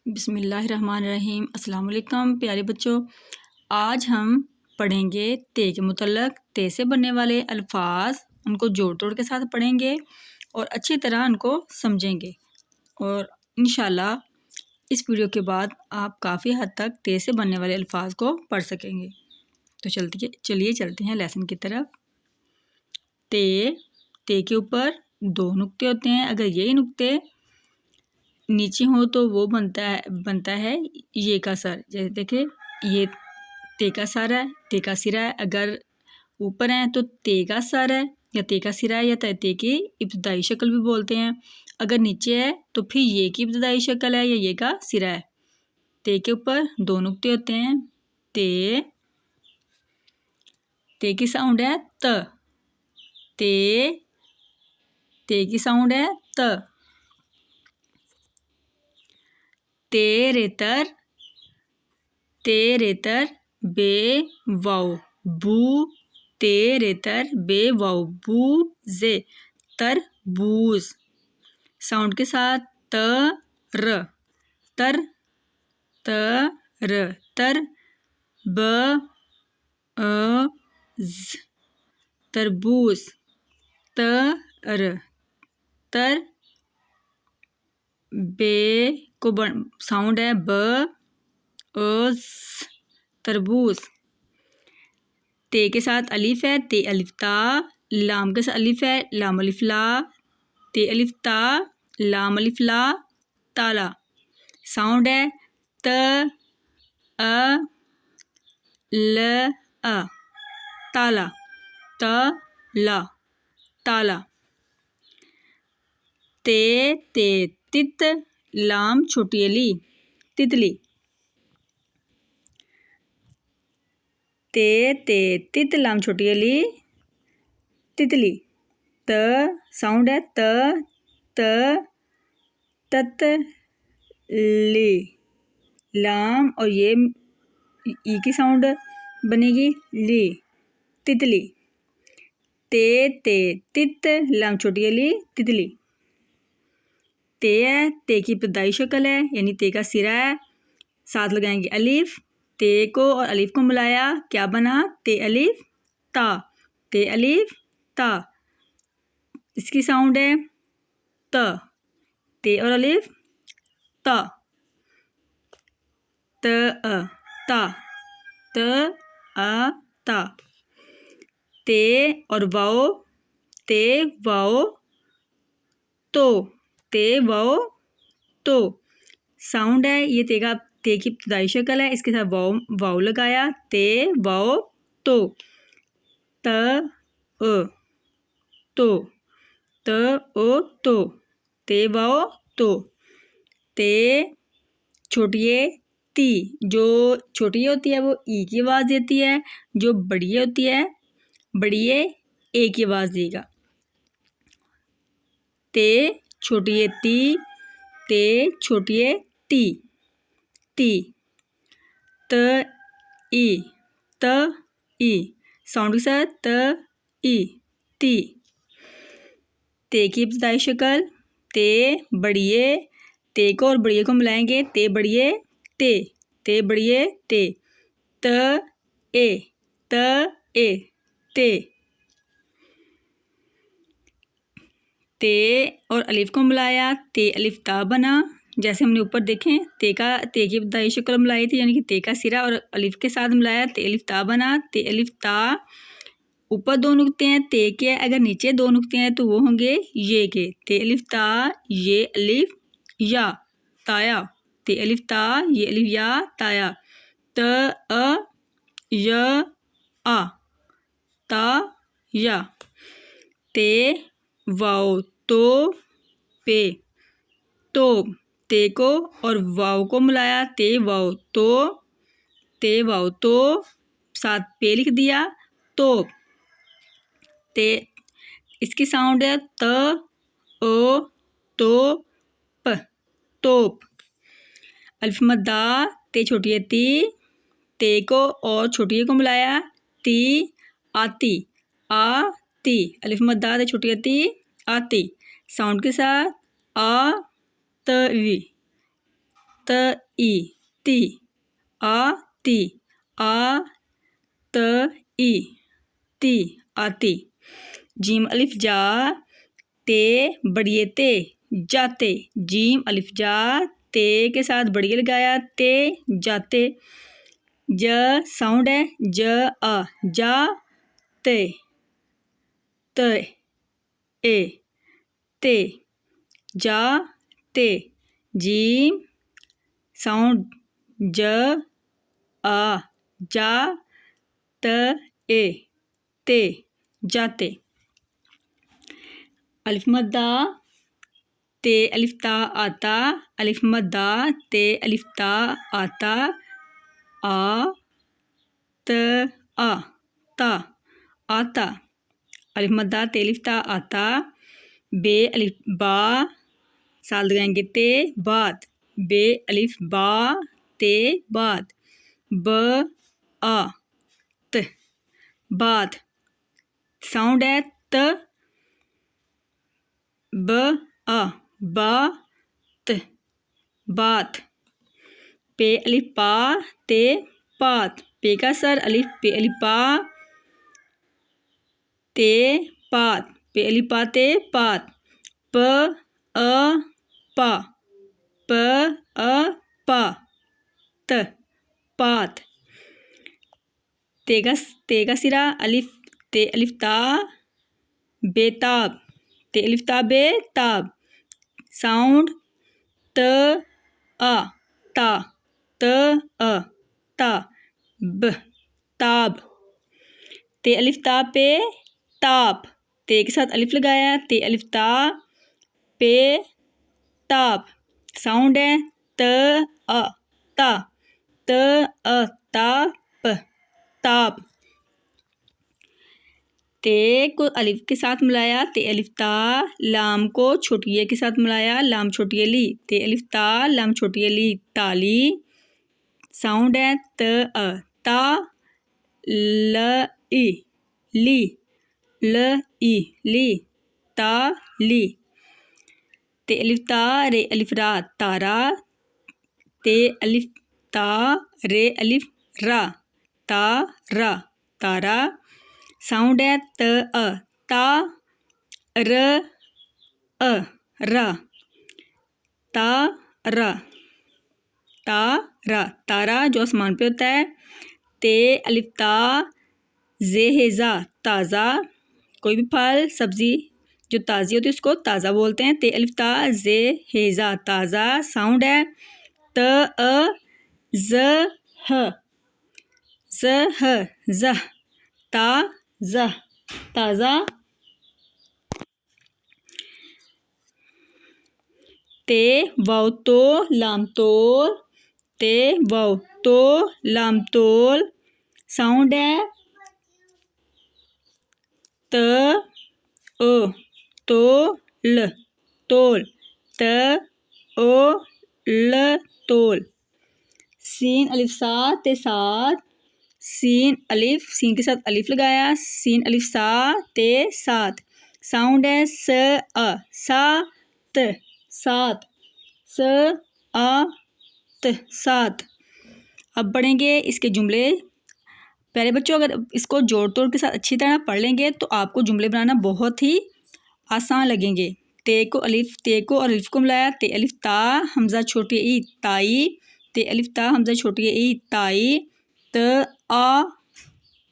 बिस्मिल्लाहिर्रहमानिर्रहीम। अस्सलाम वालेकुम प्यारे बच्चों, आज हम पढ़ेंगे ते के मुतल्लक ते से बनने वाले अल्फाज, उनको जोड़ तोड़ के साथ पढ़ेंगे और अच्छी तरह उनको समझेंगे और इंशाल्लाह इस वीडियो के बाद आप काफ़ी हद तक ते से बनने वाले अल्फाज को पढ़ सकेंगे। तो चलिए चलते हैं लेसन की तरफ। ते के ऊपर दो नुक्ते होते हैं। अगर यही नुक्ते नीचे हो तो वो बनता है ये का सर। जैसे देखे, ये ते का सर है, ते का सिरा है। अगर ऊपर है तो ते का सर है या ते का सिरा है, या ते की इब्तदाई शक्ल भी बोलते हैं। अगर नीचे है तो फिर ये की इब्तदाई शक्ल है या ये का सिरा है। ते के ऊपर दो नुक्ते होते हैं। ते की साउंड है त। ते की साउंड है त। तेरे तर बे वाओ बू। तेरे तर बे वाओ बू जे तरबूज। साउंड के साथ तर ब ज तरबूज। तर बे को साउंड है ब तरबूज। ते के साथ अलिफ है, ते अलिफ ता। लाम के साथ अलिफ है, लाम अलिफ ला। ते अलिफ ता, लाम अलिफ ला, ताला। साउंड है त अ ल अ ताला। ला ताला। ते तित लाम छोटी अली तितली। ते तित लाम छोटी अली तितली। त साउंड है तत ली। लाम और ये ई की साउंड बनेगी ली तितली। ते तित लाम छोटी अली तितली। ते है, ते की इब्तदाई शक्ल है यानी ते का सिरा है। साथ लगाएंगे अलिफ। ते को और अलिफ को मिलाया क्या बना? ते अलिफ ता। ते अलिफ ता। इसकी साउंड है त। ते और अलिफ ता। ता। ता। ते और वाओ, ते वाओ तो। ते वाओ तो। साउंड है ये ते की इब्तदाई शक्ल है, इसके साथ वाओ लगाया ते वाओ तो। तो तो ते वाओ तो। ते छोटी ती, जो छोटी होती है वो ई की आवाज़ देती है, जो बड़ी होती है बड़ी ए की आवाज़ देगा। ते छोटी ती, ते छोटी ती त ई साउंड के साथ ती। ते की इब्तदाई शक्ल ते बड़िए। ते को और बड़िए को मिलाएंगे ते बड़िए ते बड़िए ते। ते और अलिफ को मिलाया ते अलिफ ता बना। जैसे हमने ऊपर देखें ते की इब्तदाई शक्ल मिलाई थी यानी कि ते का सिरा और अलिफ के साथ मिलाया ते अलिफ ता बना। ते अलिफ ता। ऊपर दो नुक्ते हैं ते के, अगर नीचे दो नुक्ते हैं तो वो होंगे ये के। ते अलिफ ता ये अलिफ या ताया। ते अलिफ ता ये अलिफ या ताया। य आ ता या। ते वाओ तो पे तो। ते को और वाओ को मिलाया ते वाओ तो साथ पे लिख दिया तो। ते इसकी साउंड है त ओ तो प तोप। अलिफ मद्दा ते छोटी ती। ते को और छोटी को मिलाया ती आती आती। अलिफ मद्दा ते छोटी ती आती। साउंड के साथ आ तवी त ई ती आ ती आ त ई ती आती। जीम अलिफ जा ते बड़िए ते जाते। जीम अलिफ जा ते के साथ बड़िए लगाया ते जाते। ज साउंड है ज आ जा ते त ए ते जा ते। जीम साउंड ज आ जा त ए ते जाते। अलिफ मद्दा ते अलिफ ता आता। अलिफ मद्दा ते अलिफ ता आता आ त आ ता आता। अलिफ मद्दा ते अलिफ ता आता। बे अलिफ बा साल लगाएंगे ते बाद। बे अलिफ बा ते बाद। ब आ त बाद। साउंड है त ब आ बा त बात। पे अलिफ पा ते पात। पे का सर अलिफ पे अलिफ पा ते पात। पे अलिफ पा ते पात। प अ पा प अ पा त पात। ते का सिरा अलिफ ते अलिफ ता बेताब। ते अलिफ ता बेताब। साउंड त आ ता त अ ता ब ताब। ते अलिफ ता पे ताप। ते के साथ अलिफ लगाया ते अलिफ ता पे ताप। साउंड है त अ ता त अ ता प ताप। ते को अलिफ के साथ मिलाया ते अलिफ ता। लाम को छोटी ए के साथ मिलाया लाम छोटी ए ली। ते अलिफ ता लाम छोटी ए ली ताली। साउंड है त अ ता ल ई ली ल ई ली ता ली। ते अलिफ ता रे अलिफ रा तारा। ते अलिफ ता रे अलिफ रा ता रा तारा। साउंड है त अ ता र अ रा ता रा ता रा तारा जो आसमान पे होता है। ते अलिफ ता जे हेजा ताज़ा। कोई भी फल सब्जी जो ताज़ी होती है उसको ताज़ा बोलते हैं। ते अलिफ ता जे हेजा ताज़ा। साउंड है त अ ज ह ज ह ज़ह ता ज़ह ताज़ा। ते वाव तो लाम तोल ते वाव तो लाम तोल। साउंड है त ओ तो ल तोल त ओ ल तोल। सीन अलिफ सा ते सात। सीन अलिफ सीन के साथ अलिफ लगाया सीन अलिफ सा ते सात। साउंड है स अ सा त सात स आ त सात। अब पढ़ेंगे इसके जुमले। प्यारे बच्चों अगर इसको जोड़ तोड़ के साथ अच्छी तरह पढ़ लेंगे तो आपको जुमले बनाना बहुत ही आसान लगेंगे। ते को और अलिफ को मिलाया ते अलिफ ता हमजा छोटी ई ताई। ते अलिफ ता हमजा छोटी ई ताई। त आ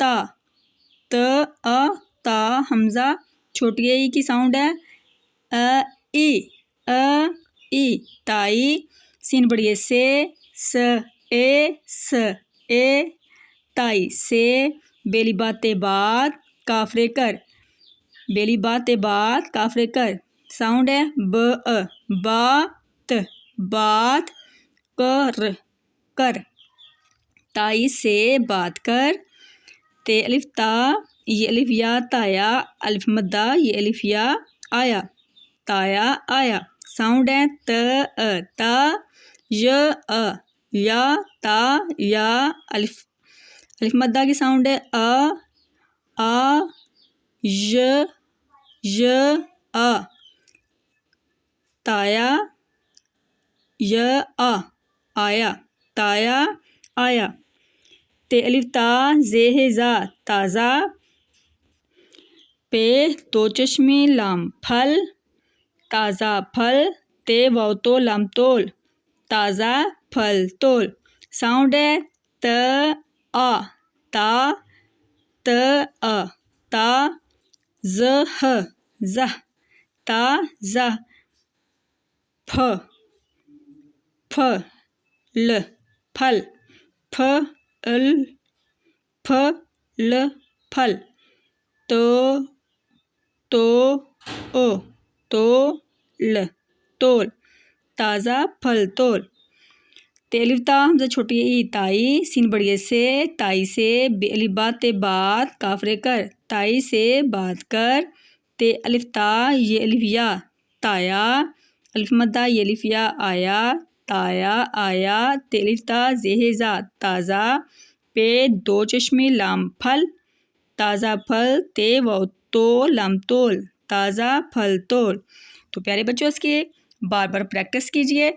ता त अ ता हमजा छोटी ई की साउंड है ई ताई। सीन बड़ी से स ए ताई से। बेली बाते बाद काफरे कर बेली बाते बाद काफरे कर। साउंड है ब अ बात बात कर ताई से बात कर। ते अलिफ ता ये अलिफ या ताया अलिफ मद्दा ये अलिफ या आया ताया आया। साउंड है त अ ता य अ या ता या। अलिफ मद्दा की साउंड है आ य आ ताया य आ। आया, ताया आया। ते अलिफ ता जे है जा, ताज़ा। पे दो चश्मे लाम फल, ताज़ा फल। ते वाव तो लाम तोल, ताज़ा फल तोल। साउंड है त आ, ता त अ, ता। ज ह ज़ह, ता ज़ह। फ फ ल फल, फ ल फ ल फल। तो ओ, तो ल तोल, ताज़ा फल तोल। ते अलिफ ता हमज़ा छोटी ई, ताई। सीन बड़ी से, ताई से। बे अलिफ बात ते बात, काफ रे कर, ताई से बात कर। ते अलिफ ता ये अलिफ या, ताया। अलिफ मद्दा ये अलिफ या, आया, ताया आया। ते अलिफ ता जे है जा, ताज़ा। पे दो चश्मे लाम फल, ताज़ा फल। ते वाव तो लाम तोल, ताज़ा फल तोल। तो प्यारे बच्चों इसकी बार बार प्रैक्टिस कीजिए।